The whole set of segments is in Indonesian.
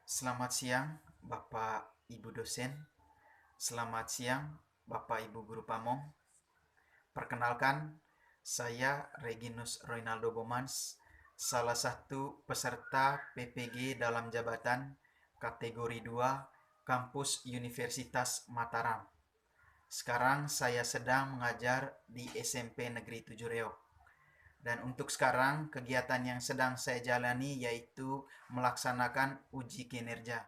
Selamat siang, Bapak Ibu dosen. Selamat siang, Bapak Ibu guru pamong. Perkenalkan, saya Reginus Roynaldo Bomans, salah satu peserta PPG dalam jabatan kategori 2 Kampus Universitas Mataram. Sekarang saya sedang mengajar di SMP Negeri 7 Reog. Dan untuk sekarang kegiatan yang sedang saya jalani yaitu melaksanakan uji kinerja.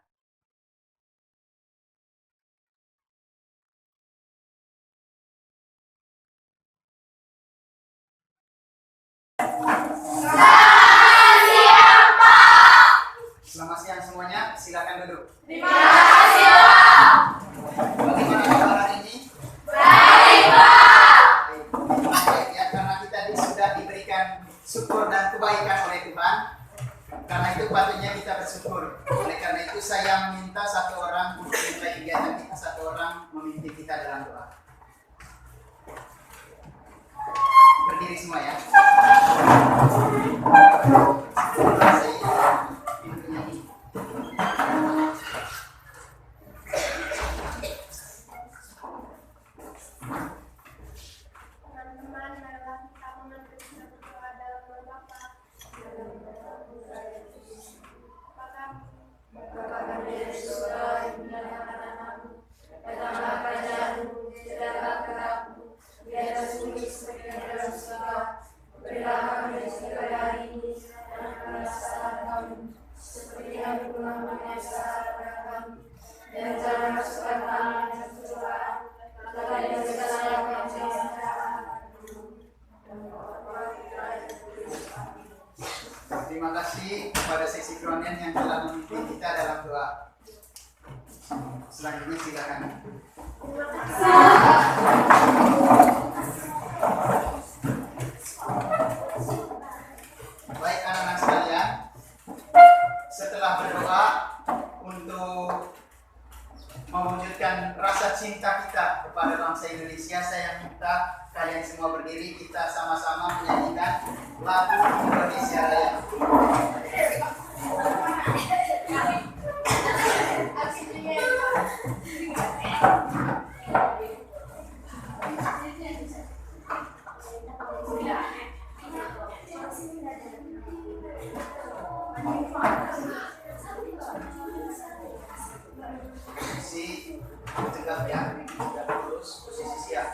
Selamat siang semuanya, silakan duduk. Terima kasih, Pak. Bagaimana kabar hari ini? Baik, Pak. Baik ya, karena kita sudah diberikan syukur dan kebaikan oleh Tuhan. Karena itu patutnya kita bersyukur. Oleh karena itu saya minta satu orang untuk memulai kegiatan kita, satu orang memimpin kita dalam doa. Berdiri semua ya. Teman-teman, marilah kita mengambil berdoa dalam nama Bapa, dalam nama Putra dan Roh Kudus. Bapa kami yang di surga, dimuliakan namamu, datanglah kerajaanmu, jadilah kehendakmu, di atas bumi seperti di dalam surga. Berilah kami rezeki hari ini, dan ampunilah kesalahan kami, seperti kami pun mengampuni kesalahan kepada kami. Dan jangan masukkan kami dalam pencobaan, tetapi bebaskanlah kami dari jahat. Terima kasih kepada seksi kronen yang telah memimpin kita dalam doa. Selanjutnya silakan. Baik anak-anak sekalian, setelah berdoa untuk mewujudkan rasa cinta kita kepada bangsa Indonesia, saya minta kalian semua berdiri, kita sama-sama menyanyikan lagu Indonesia Raya. Posisi tegap ya, tegak lurus, posisi siap.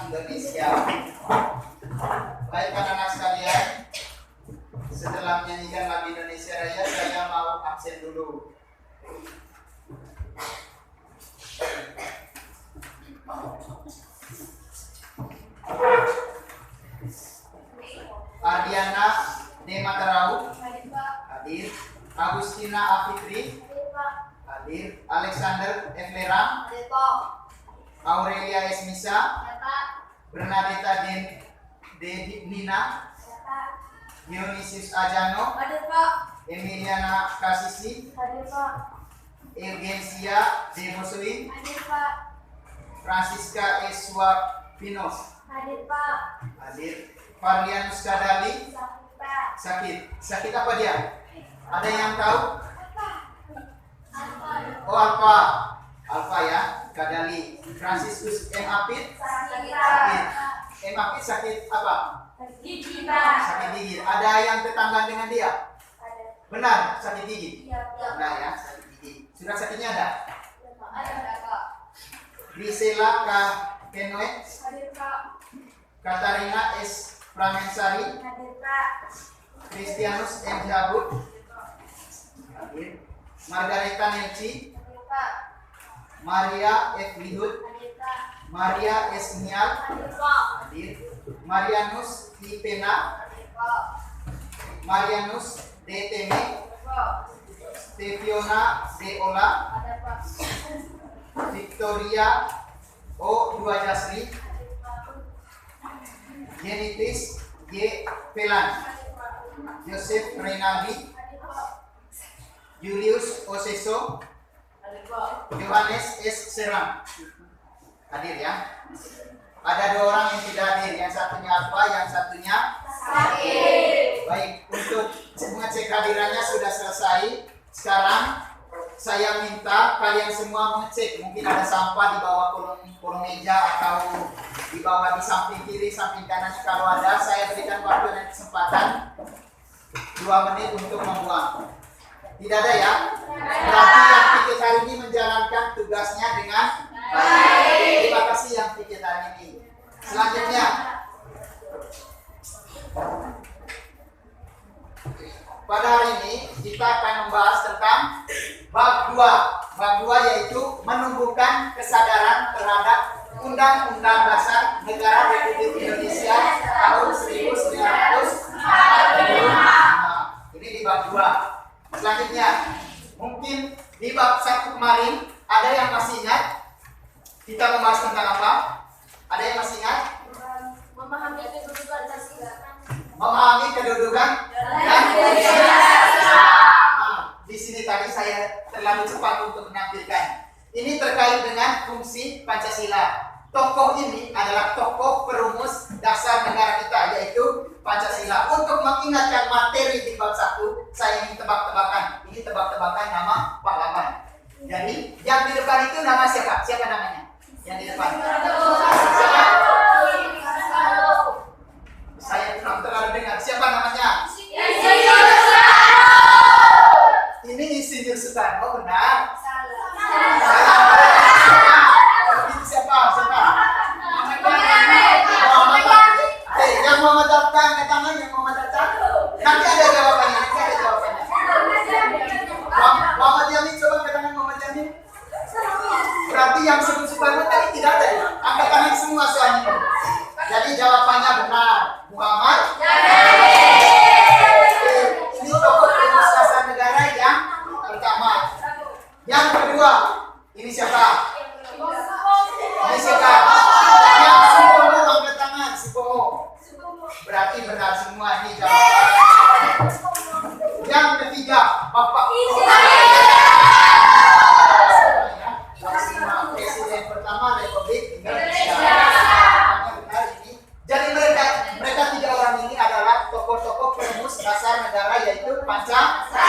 Indonesia. Baik anak-anak sekalian, setelah menyanyikan lagu Indonesia Raya, saya mau absen dulu. Ardiana D. Matarau Hadir Pak. hadir. Agustina Afitri Hadir Pak. hadir. Alexander F. Lerang, Hadir Pak. Aurelia S. Misa, Ya Pak. Bernadetta D. Nina, Ya Pak. Dionysius Ajano, Hadir Pak. Emiliana Kasisi, Hadir Pak. Eugensia D. Mosuin, Hadir Pak. Francisca S. Pinos Hadir Pak. hadir. Farlianus Kadali Sakit Pak. sakit apa dia? Ada yang tahu? Apa? Oh, Alfa ya, Kadali. Franciscus M. Apit Sakit sakit. Pak. M. Apit sakit apa? Gigi Pak. Sakit gigi. Ada yang tetangga dengan dia? Ada. Benar, sakit gigi. Iya Pak. Nah ya, sakit gigi. Surat sakitnya ada? Ada Pak. Grisela K. Kenoe, Hadir Pak. Katarina S. Pramensari, Hadir Pak. Christianus M. Jabut hadir. Margareta Nelci, Hadir Pak. Maria F. Lihut, Hadir Pak. Maria S. Nial Hadir Pak. hadir. Marianus I. Pena, Hadir Pak. Marianus D. Teme, Hadir Pak. Steviona D. Ola, Ada Pak. Victoria O. Dua Jasri, Hadir Pak. Genitis G. Pelan, Hadir Pak. Joseph Renaldi, Hadir Pak. Julius Oseso, Hadir Pak. Yohanes S. Seram hadir ya. Ada 2 orang yang tidak hadir, yang satunya apa, yang satunya Sakit. baik. Untuk mengecek kehadirannya sudah selesai. Sekarang saya minta kalian semua mengecek. Mungkin ada sampah di bawah kolong meja atau di bawah, di samping kiri, samping kanan. Kalau ada, saya berikan waktu dan kesempatan 2 menit untuk membuang. Tidak ada ya? Berarti yang pikir hari ini menjalankan tugasnya dengan baik. Terima kasih yang pikir hari ini. Selanjutnya, pada hari ini kita akan membahas tentang bab 2. Bab 2 yaitu menumbuhkan kesadaran terhadap Undang-Undang Dasar Negara Republik Indonesia tahun 1945. Ini di bab 2. Selanjutnya, mungkin di bab 1 kemarin ada yang masih ingat kita membahas tentang apa? Ada yang masih ingat? Memahami kedudukan Pancasila. Memahami kedudukan dan di sini tadi saya terlalu cepat untuk menampilkan. Ini terkait dengan fungsi Pancasila. Tokoh ini adalah tokoh perumus dasar negara kita, yaitu Pancasila. Untuk mengingatkan materi di bab 1, saya ingin tebak-tebakan. Ini tebak-tebakan nama pahlawan. Jadi yang di depan itu nama siapa? Siapa namanya? Yang di depan. Siapa? Saya kurang terlalu dengar. Siapa namanya? Ini Insinyur Soekarno, benar. Itu siapa? Siapa? Yang Muhammad Hatta, angkat tangan yang Muhammad Hatta. Nanti ada jawabannya, nanti ada jawabannya. Muhammad Yamin, coba angkat tangan Muhammad Yamin. Berarti yang sebut Soekarno tadi tidak ada ya? Angkat tangan semua soalnya. Jadi jawabannya benar. Muhammad ini tokoh perumus dasar negara yang pertama. Yang kedua, ini siapa? Ini siapa? Yang Supomo, angkat tangan Supomo. Berarti benar semua ini jawaban. Yang ketiga, Bapak Presiden pertama Republik Indonesia. Benar ini. Jadi mereka 3 orang ini adalah tokoh-tokoh perumus dasar negara, yaitu Pancasila.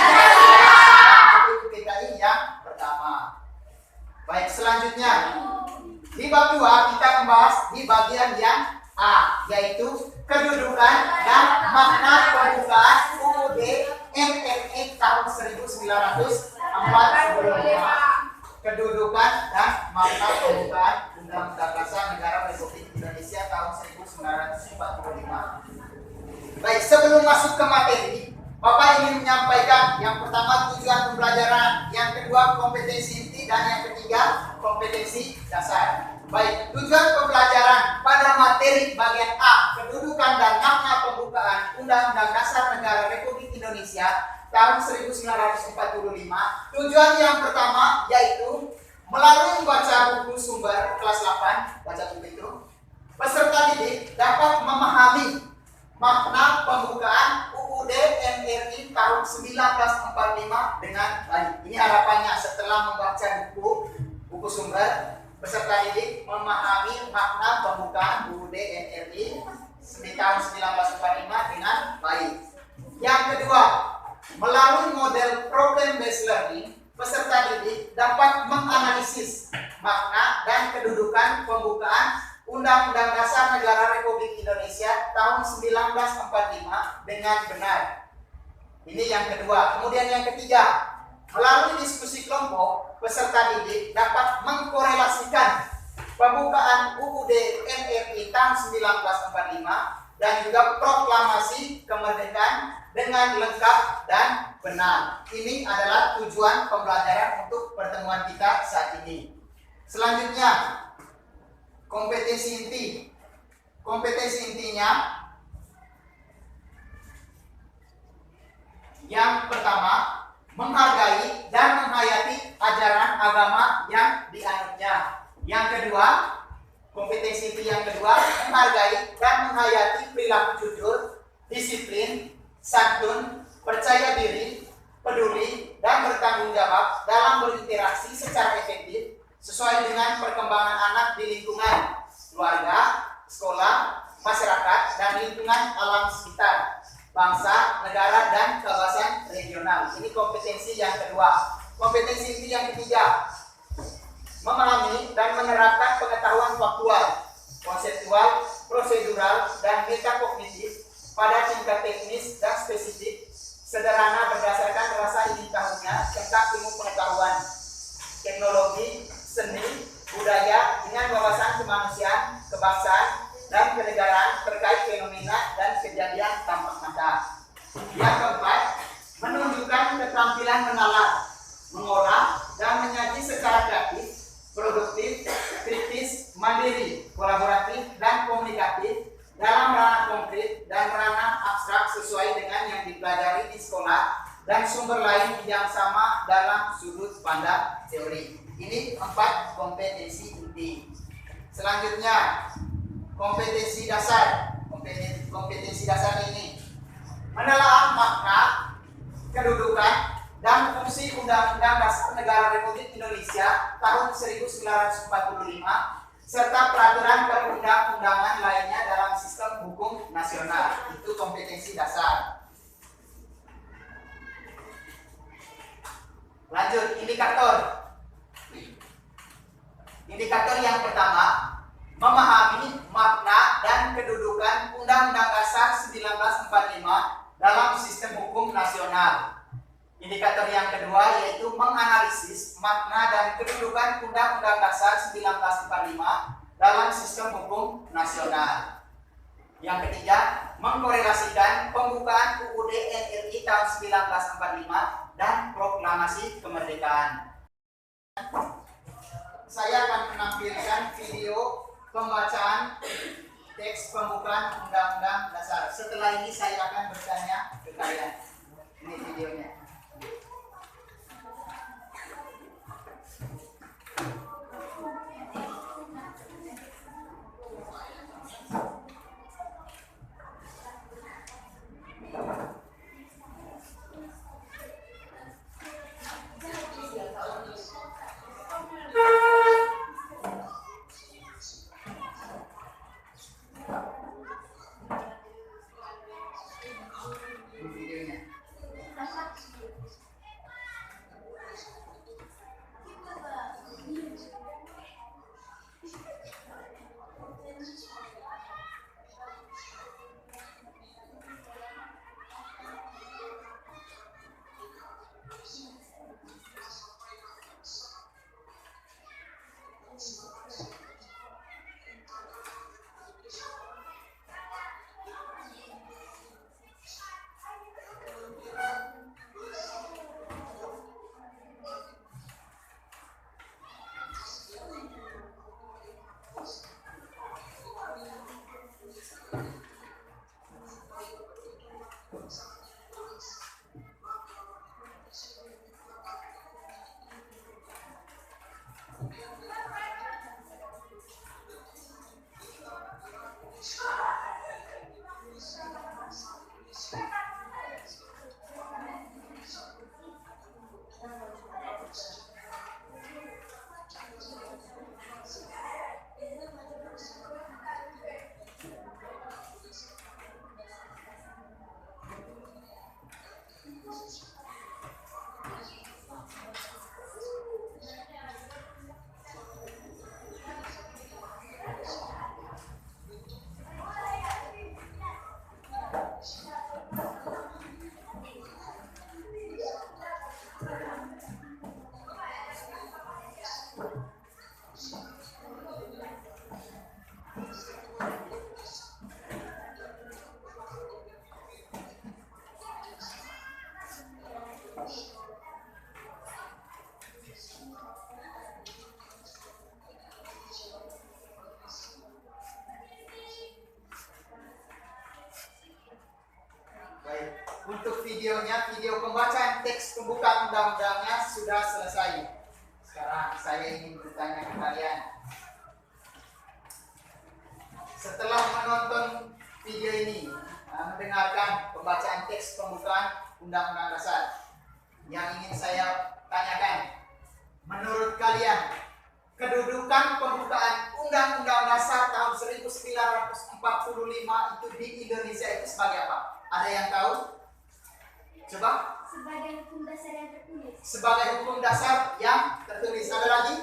Itu PKI yang pertama. Baik, selanjutnya di bab 2 kita membahas di bagian yang A, yaitu kedudukan dan makna pembukaan UUD MNE tahun 1945. Kedudukan dan makna pembukaan Undang-Undang Dasar Negara Republik Indonesia Indonesia tahun 1945. Baik, sebelum masuk ke materi, Bapak ingin menyampaikan yang pertama tujuan pembelajaran, yang kedua kompetensi inti, dan yang ketiga kompetensi dasar. Baik, tujuan pembelajaran pada materi bagian A, kedudukan dan makna pembukaan Undang-Undang Dasar Negara Republik Indonesia tahun 1945. Tujuan yang pertama yaitu melalui membaca buku sumber kelas 8, baca buku itu, peserta didik dapat memahami makna pembukaan UUD NRI tahun 1945 dengan baik. Ini harapannya setelah membaca buku sumber, peserta didik memahami makna pembukaan UUD NRI tahun 1945 dengan baik. Yang kedua, melalui model problem based learning, peserta didik dapat menganalisis makna dan kedudukan pembukaan Undang-Undang Dasar Negara Republik Indonesia tahun 1945 dengan benar. Ini yang kedua. Kemudian yang ketiga, melalui diskusi kelompok, peserta didik dapat mengkorelasikan pembukaan UUD NRI tahun 1945 dan juga proklamasi kemerdekaan dengan lengkap dan benar. Ini adalah tujuan pembelajaran untuk pertemuan kita saat ini. Selanjutnya, kompetensi inti. Kompetensi intinya yang pertama, menghargai dan menghayati ajaran agama yang dianutnya. Yang kedua, kompetensi inti yang kedua, menghargai dan menghayati perilaku jujur, disiplin, santun, percaya diri, peduli, dan bertanggung jawab dalam berinteraksi secara efektif sesuai dengan perkembangan anak di lingkungan keluarga, sekolah, masyarakat, dan lingkungan alam sekitar, bangsa, negara, dan kawasan regional. Ini kompetensi yang kedua. Kompetensi inti yang ketiga, memahami dan menerapkan pengetahuan faktual, konseptual, prosedural, dan metakognitif pada tingkat teknis dan spesifik, sederhana berdasarkan rasa ingin tahunya tentang ilmu pengetahuan, teknologi, seni, budaya dengan wawasan kemanusiaan, kebangsaan, dan kenegaraan terkait fenomena dan kejadian tampak mata. Yang keempat, menunjukkan keterampilan menalar, mengolah, dan menyaji secara kreatif, produktif, kritis, mandiri, kolaboratif, dan komunikatif dalam ranah konkret dan ranah abstrak sesuai dengan yang dipelajari di sekolah dan sumber lain yang sama dalam sudut pandang teori. Ini 4 kompetensi inti. Selanjutnya, kompetensi dasar. Kompetensi dasar ini menelaah makna, kedudukan, dan fungsi Undang-Undang Dasar Negara Republik Indonesia tahun 1945 serta peraturan perundang-undangan lainnya dalam sistem hukum nasional. Itu kompetensi dasar. Lanjut, indikator. Indikator yang pertama, memahami makna dan kedudukan Undang-Undang Dasar 1945 dalam sistem hukum nasional. Indikator yang kedua yaitu menganalisis makna dan kedudukan Undang-Undang Dasar 1945 dalam sistem hukum nasional. Yang ketiga, mengkorelasikan pembukaan UUD NRI tahun 1945 dan proklamasi kemerdekaan. Saya akan menampilkan video pembacaan teks pembukaan Undang-Undang Dasar. Setelah ini saya akan bertanya ke kalian. Ini videonya. Baik, untuk videonya, video pembacaan teks pembukaan undang-undangnya sudah selesai. Sekarang saya ingin bertanya ke kalian. Setelah menonton video ini, mendengarkan pembacaan teks pembukaan Undang-Undang Dasar, yang ingin saya tanyakan, menurut kalian, kedudukan pembukaan Undang-Undang Dasar tahun 1945 itu di Indonesia itu sebagai apa? Ada yang tahu? Coba. Sebagai hukum dasar yang tertulis. Sebagai hukum dasar yang tertulis. Ada lagi?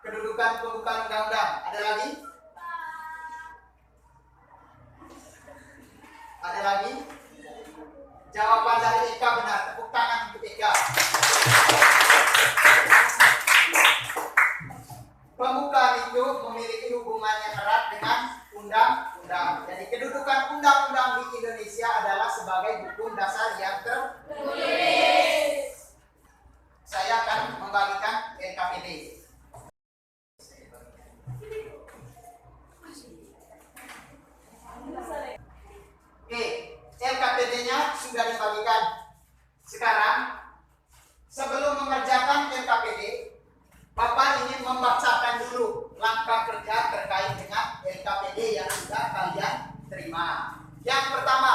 Kedudukan pembukaan undang-undang. Ada lagi? Ada lagi? Jawaban dari Eka benar. Tepuk tangan untuk Eka. Pembukaan itu memiliki hubungannya erat dengan undang-undang. Jadi kedudukan undang-undang di Indonesia adalah sebagai hukum dasar yang tertulis. Saya akan membagikan LKPD. Oke, LKPD-nya sudah dibagikan. Sekarang, sebelum mengerjakan LKPD, Bapak ingin membacakan dulu langkah kerja terkait dengan LKPD yang sudah kalian terima. Yang pertama,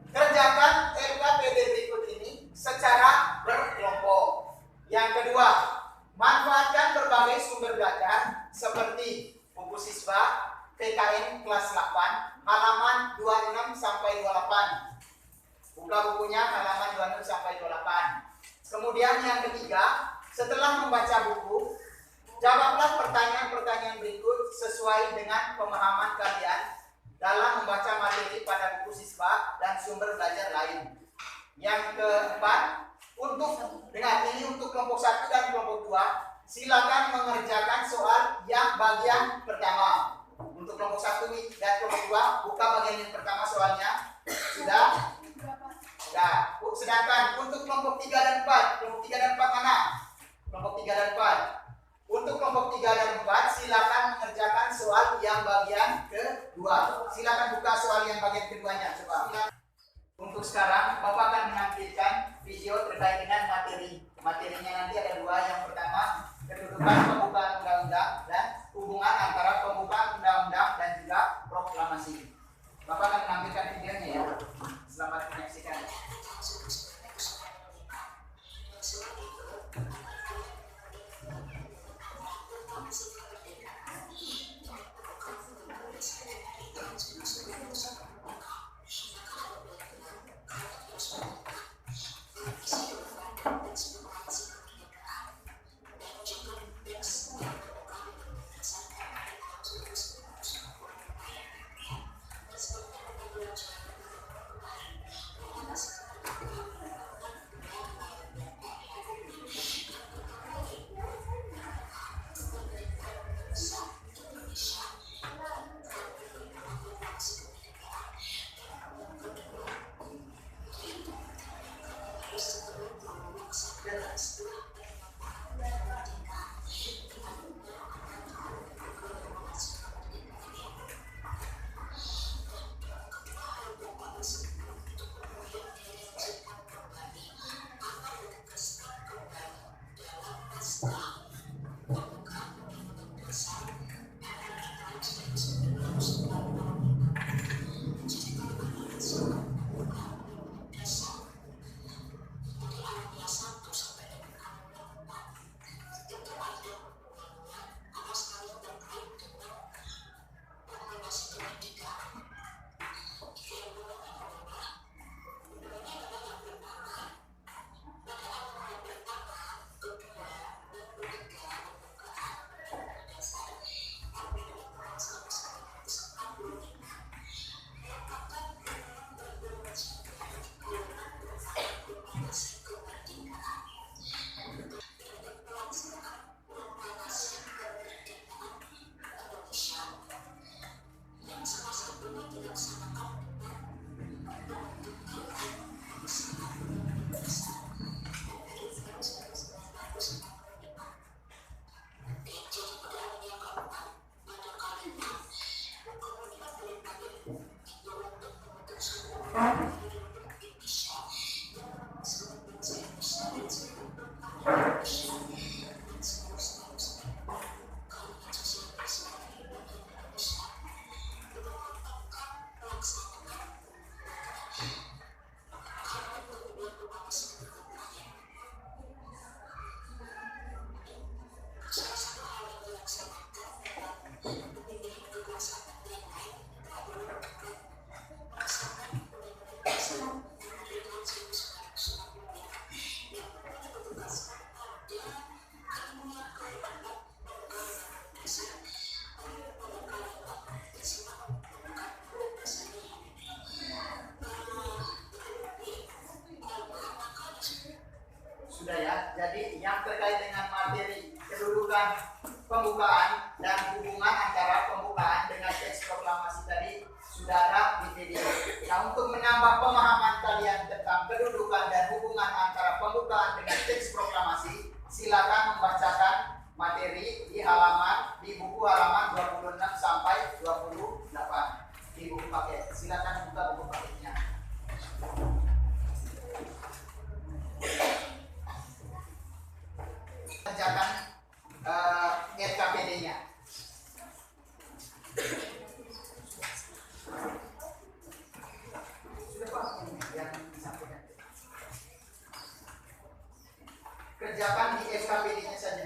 kerjakan LKPD berikut ini secara berkelompok. Yang kedua, manfaatkan berbagai sumber belajar seperti buku siswa PKN kelas 8 halaman 26 sampai 28. Buka bukunya halaman 26 sampai 28. Kemudian yang ketiga, setelah membaca buku, jawablah pertanyaan-pertanyaan berikut sesuai dengan pemahaman kalian dalam membaca materi pada buku siswa dan sumber belajar lain. Yang keempat, ini untuk kelompok 1 dan kelompok 2, silakan mengerjakan soal yang bagian pertama. Untuk kelompok 1 dan kelompok 2, buka bagian yang pertama soalnya. Sudah? Sudah. Sedangkan untuk kelompok 3 dan 4, kelompok 3 dan 4 mana? Kelompok 3 dan 4. Untuk kelompok 3 dan 4, silakan mengerjakan soal yang bagian kedua. Silakan buka soal yang bagian keduanya. Coba. Untuk sekarang, Bapak akan menampilkan video terkait dengan materi. Materinya nanti ada dua. Yang pertama, kedudukan pembukaan undang-undang dan hubungan antara pembukaan undang-undang dan juga proklamasi. Bapak akan menampilkan videonya ya. Selamat menyaksikan. yang terkait dengan materi kedudukan pembukaan dan hubungan antara pembukaan dengan teks proklamasi tadi sudah ada di video. Nah, untuk menambah pemahaman kalian tentang kedudukan dan hubungan antara pembukaan dengan teks proklamasi, silakan membacakan materi di buku halaman 26 sampai 28 di buku paket. Silakan buka buku paketnya. Kerjakan RKPD-nya. Sudah Pak yang disampaikan. Kerjakan di LKPD-nya saja.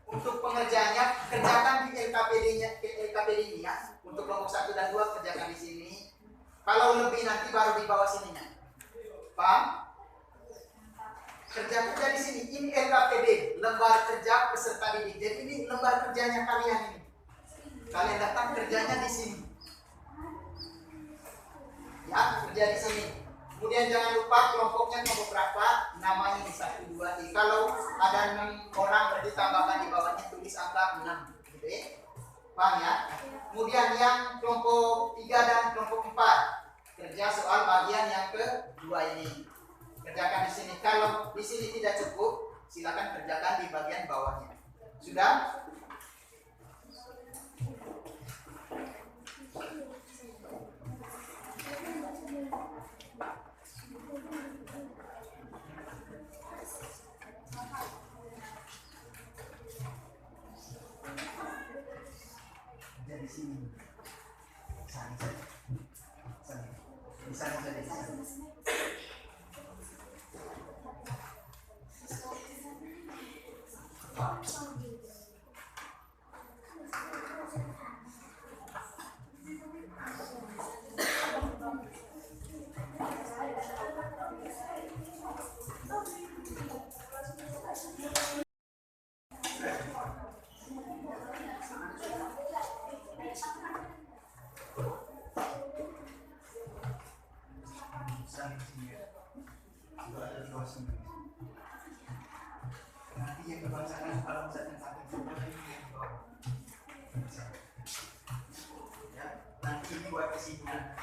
Untuk pengerjaannya kerjakan di LKPD-nya. Untuk kelompok 1 dan 2 kerjakan di sini. Kalau lebih nanti baru di bawah sininya. Paham? Kerja di sini. Ini LKPD, lembar kerja peserta didik. Jadi ini lembar kerjanya kalian ini. Kalian datang kerjanya di sini. Ya, kerja di sini. Kemudian jangan lupa kelompoknya kelompok berapa, namanya di 1, 2, 3. Kalau ada 6 orang berarti tambahkan di bawahnya tulis angka 6. Gitu ya. Paham ya? Kemudian yang kelompok 3 dan kelompok 4 kerja soal bagian yang kedua ini. Kerjakan di sini. Kalau di sini tidak cukup, silakan kerjakan di bagian bawahnya. Sudah? Di sini. Sana saja. Di sana saja. Nanti yang kebangsaan kalau misalkan satu ya, nanti ini buat kesimpulan.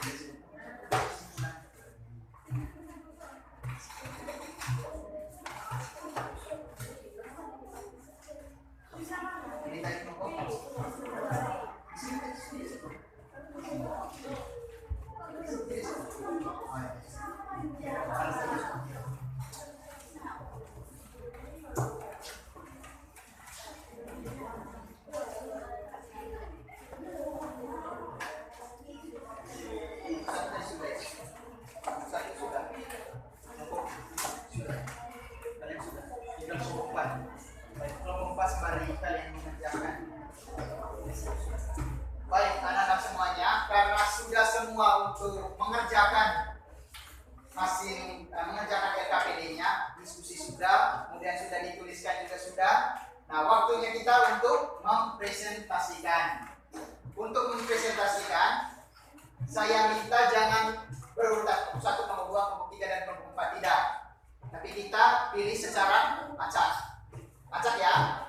Ini tadi baik anak-anak semuanya, karena sudah semua untuk mengerjakan mengerjakan LKPD-nya, diskusi sudah, kemudian sudah dituliskan juga sudah. Nah, waktunya kita untuk mempresentasikan. Untuk mempresentasikan, saya minta jangan berurutan kelompok 1, kelompok 2, kelompok 3 dan kelompok 4, tidak. Tapi kita pilih secara acak. Acak ya.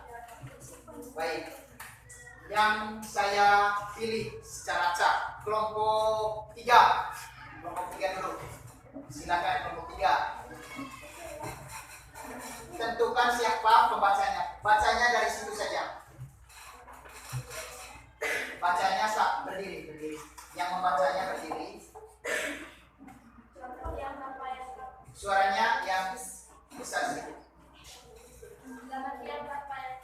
Baik. Yang saya pilih secara acak kelompok 3. Kelompok 3 dulu. Silakan kelompok 3. Tentukan siapa pembacanya. Bacanya dari situ saja. Bacanya berdiri. Yang membacanya berdiri. Suaranya yang besar sedikit. Selamat siang Bapak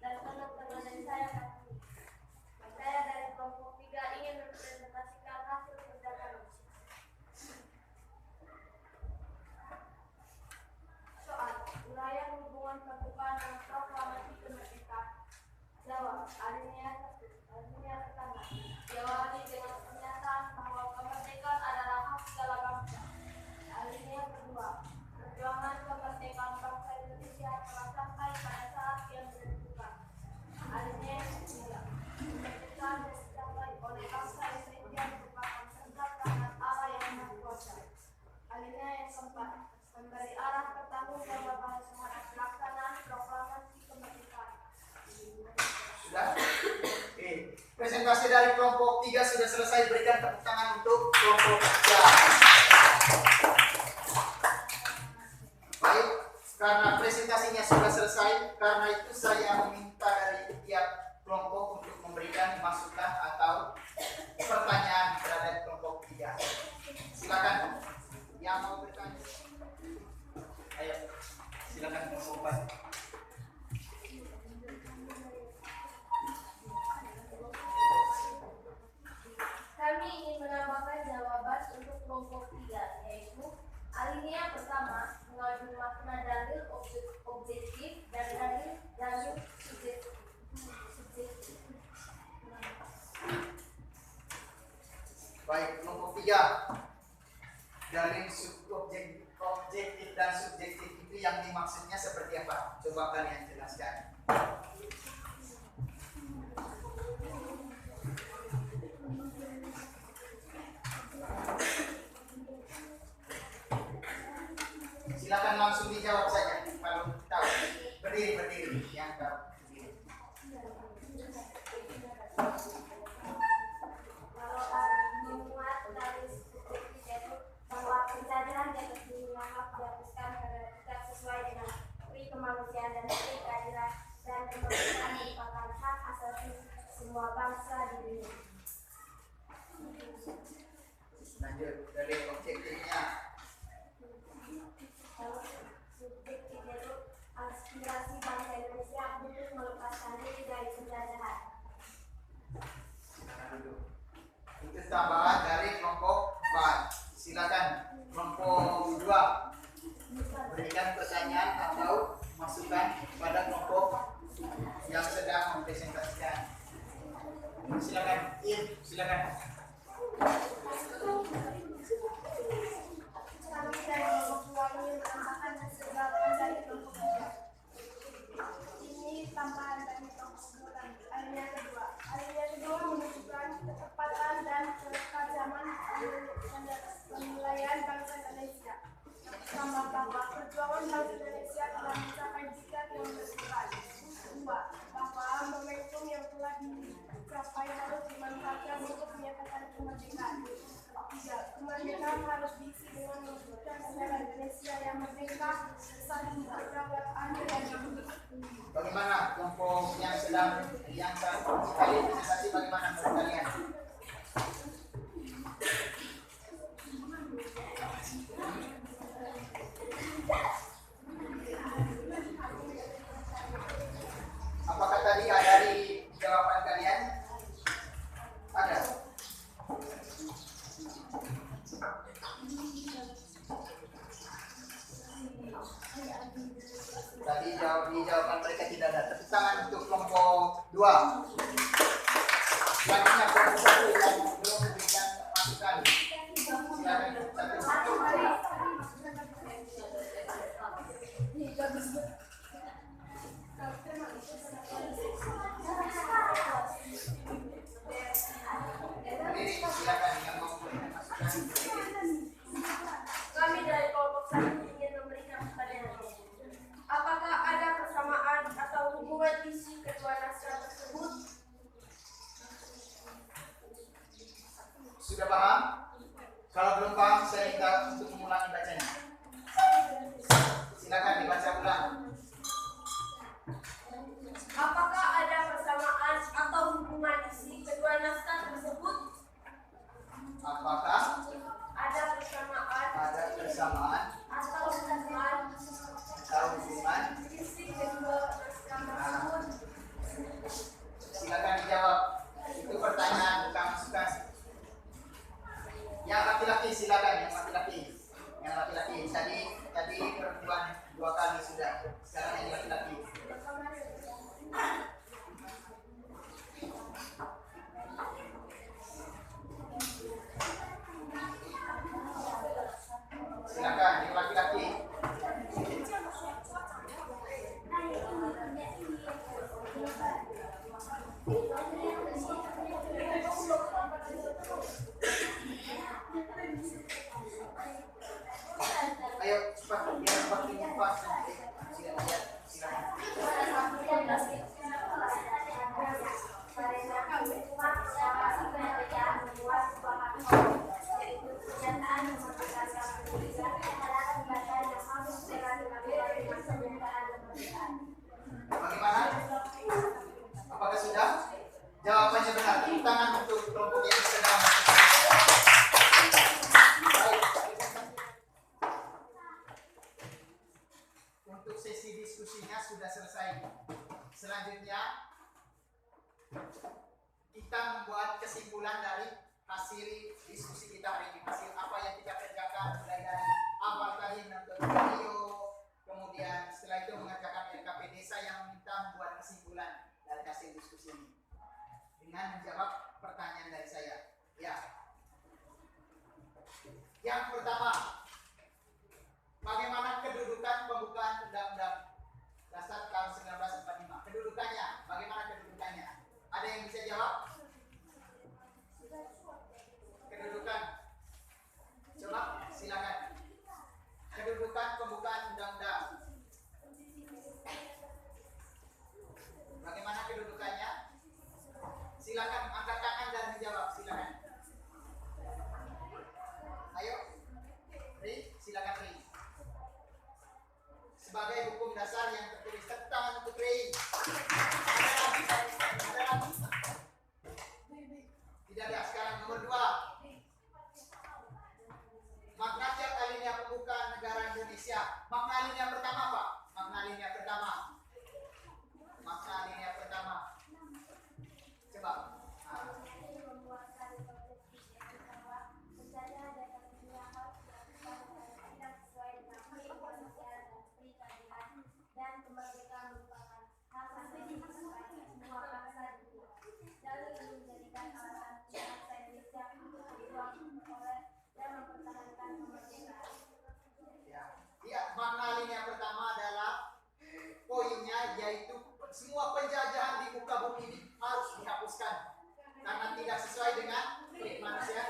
dan teman-teman saya. Saya dari kelompok 3 ingin mempresentasikan hasil kerja kami. Soal uraian hubungan pembukaan dan proklamasi kemerdekaan. Jawab. Alinea 1. Alinea pertama. Diawali dengan pernyataan bahwa kemerdekaan adalah hak segala bangsa. Alinea kedua. Perjuangan kemerdekaan dari kelompok 3 sudah selesai, berikan tepuk tangan untuk kelompok 3. Baik, karena presentasinya sudah selesai, karena itu saya meminta dari tiap kelompok untuk memberikan masukan atau pertanyaan terhadap kelompok 3. Silakan yang mau bertanya. Ayo, silakan kelompok 4. Kami ingin menambahkan jawaban untuk kelompok 3, yaitu alinea pertama mengandung makna dalil objektif dan dalil subjektif. Baik, kelompok 3. Dalil objektif dan subjektif itu yang dimaksudnya seperti apa? Coba kalian jelaskan. Silakan langsung dijawab saja. Kalau tahu, berdiri yang tahu. Kalau memuat dari subjektif yaitu bahwa pencadaran dan menganggap dihapuskan karena tidak sesuai dengan pri kemanusiaan dan pri keadilan dan kemanusiaan merupakan hak asasi semua bangsa di dunia. Lanjut dari objektifnya. Kalau subjektif itu aspirasi bangsa Indonesia untuk melepaskan diri dari penjajahan. Itu tambahan dari kelompok 4. Silakan kelompok 2 berikan pertanyaan atau masukan pada kelompok yang sedang mempresentasikan. Silakan, silakan. Kami dari kelompok 2 ingin menambahkan jawaban dari kelompok 3. Ini tambahan dari kelompok 2. Alinea kedua menunjukkan ketepatan dan ketajaman penilaian bangsa Indonesia. Tambah bahwa perjuangan bangsa Indonesia telah mencapai jika yang berkesan. 2. Bahwa momentum yang telah dicapai harus dimanfaatkan untuk menyatakan kemerdekaan. 3. Kemerdekaan harus diisi dengan mewujudkan negara Indonesia yang merdeka, saling berdaulat, adil dan makmur. Bagaimana kelompok yang sedang sekali presentasi, bagaimana menurut kalian? Apakah tadi ada dari jawaban kalian? Ada. Tadi di jawaban mereka tidak ada. Tepuk tangan untuk kelompok 2. Selanjutnya kelompok 1 yang belum memberikan masukan. Silakan satu. Berdiri, silakan yang mau memberikan masukan. Kami dari kelompok 1 ingin memberikan pertanyaan. Apakah ada persamaan atau hubungan isi kedua naskah tersebut? Sudah paham? Kalau belum paham, saya minta untuk mengulangi bacanya. Silakan dibaca ulang. Apakah ada persamaan atau hubungan isi kedua naskah tersebut? Apakah Ada persamaan ada persamaan atau hubungan atau hubungan? isi kedua naskah tersebut? Silakan dijawab. Itu pertanyaan, bukan masukan. Yang laki-laki silakan, yang laki-laki. Yang laki-laki. Tadi perempuan 2 kali sudah. Sekarang yang laki-laki. Silakan yang laki-laki. Ayo Yang pertama, bagaimana kedudukan pembukaan Undang-Undang Dasar tahun 1945? Kedudukannya, bagaimana kedudukannya? Ada yang bisa jawab? Kedudukan, coba silakan. Kedudukan pembukaan undang-undang. Bagaimana kedudukannya? Silakan angkat tangan dan menjawab. Silakan. Ayo, Ri, silakan Ri. Sebagai hukum dasar yang tertulis, tepuk tangan untuk Ri. Ada lagi? Ada lagi? Tidak ada. Sekarang nomor 2. Makna tiap alinea pembukaan negara Indonesia. Makna alinea pertama apa? Makna alinea pertama. Makna alinea pertama. Coba. Dan kemerdekaan merupakan hak asasi semua bangsa dunia. Dan ini menjadikan alasan bangsa Indonesia untuk berjuang oleh dan mempertahankan kemerdekaan. Ya, makna alinea pertama adalah poinnya yaitu semua penjajahan di muka bumi ini harus dihapuskan karena tidak sesuai dengan kemanusiaan.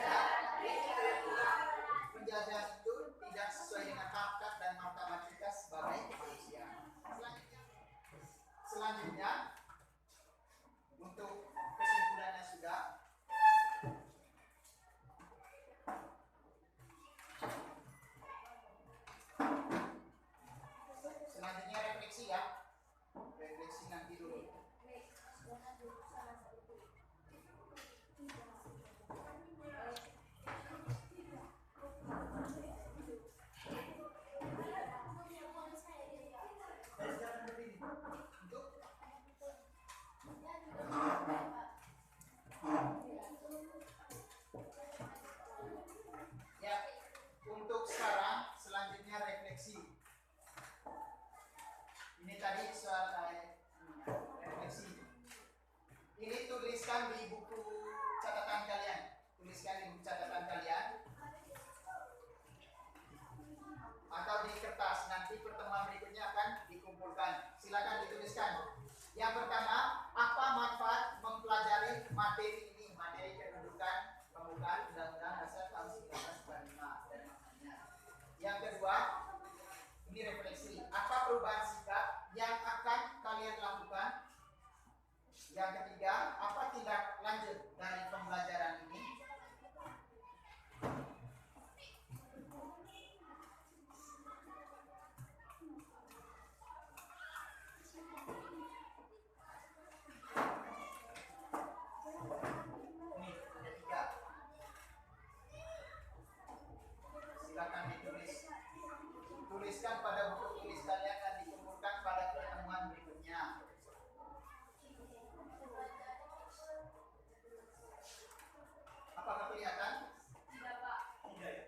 Penjajahan itu tidak sesuai dengan hak dan martabat kita sebagai manusia. Selanjutnya untuk kesimpulannya sudah. Selanjutnya refleksi ya. Refleksi nanti dulu. Ya, untuk sekarang selanjutnya refleksi. Ini tadi soal refleksi. Ini tuliskan di buku catatan kalian. Tuliskan di buku catatan kalian. Atau di kertas. Nanti pertemuan berikutnya akan dikumpulkan. Silakan dituliskan. Yang pertama, apa manfaat mempelajari materi ini? Materi kedudukan pembukaan Undang-Undang Dasar tahun 1945 dan maknanya. Yang kedua, ini refleksi. Apa perubahan sikap yang akan kalian lakukan? Yang ketiga, apa tindak lanjut dari pembelajaran ini? Ini ada 3. Silakan ditulis. Tuliskan pada buku tulis kalian dan dikumpulkan pada pertemuan berikutnya. Apakah kelihatan? Tidak, Pak. Tidak ya.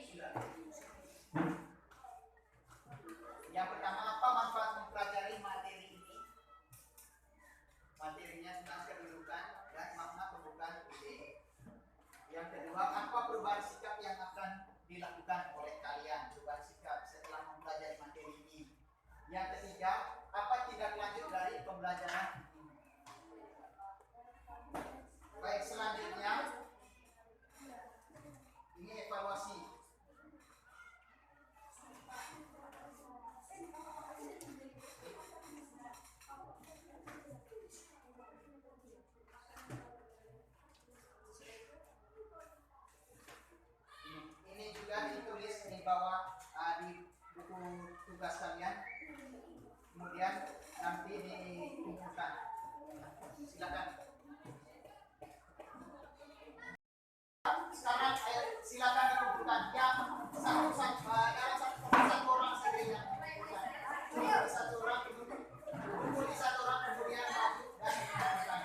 Sudah. Yang pertama, apa manfaat mempelajari materi ini? Materinya tentang kedudukan dan makna pembukaan UUD. Yang kedua, apa perubahan sikap yang akan dilakukan oleh kalian? Perubahan sikap setelah mempelajari materi ini. Yang ketiga, apa tindak lanjut dari pembelajaran ini? Baik, selanjutnya ini evaluasi. Ini juga ditulis di bawah di buku tugas kalian. Kemudian nanti dikumpulkan. Silakan. Sekarang silakan dikumpulkan. Yang satu orang saja yang dikumpulkan. Jadi satu orang kumpul di satu orang kemudian maju dan dikumpulkan.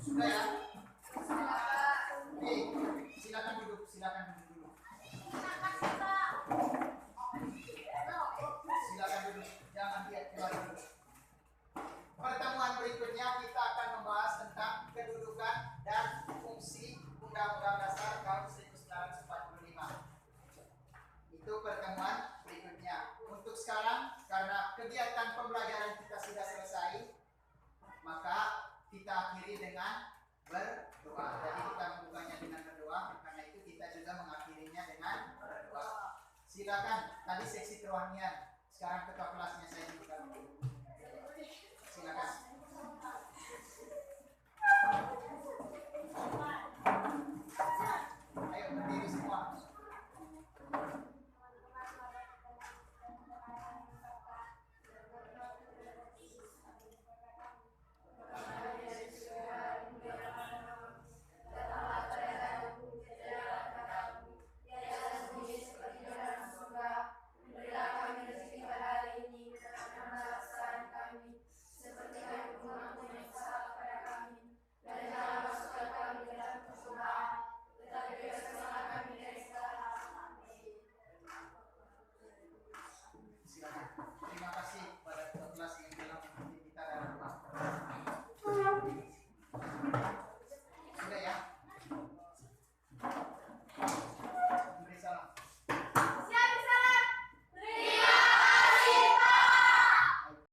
Sudah ya? dengan berdoa. Jadi kita membukanya dengan berdoa, karena itu kita juga mengakhirinya dengan berdoa. Silakan, tadi seksi kerohanian.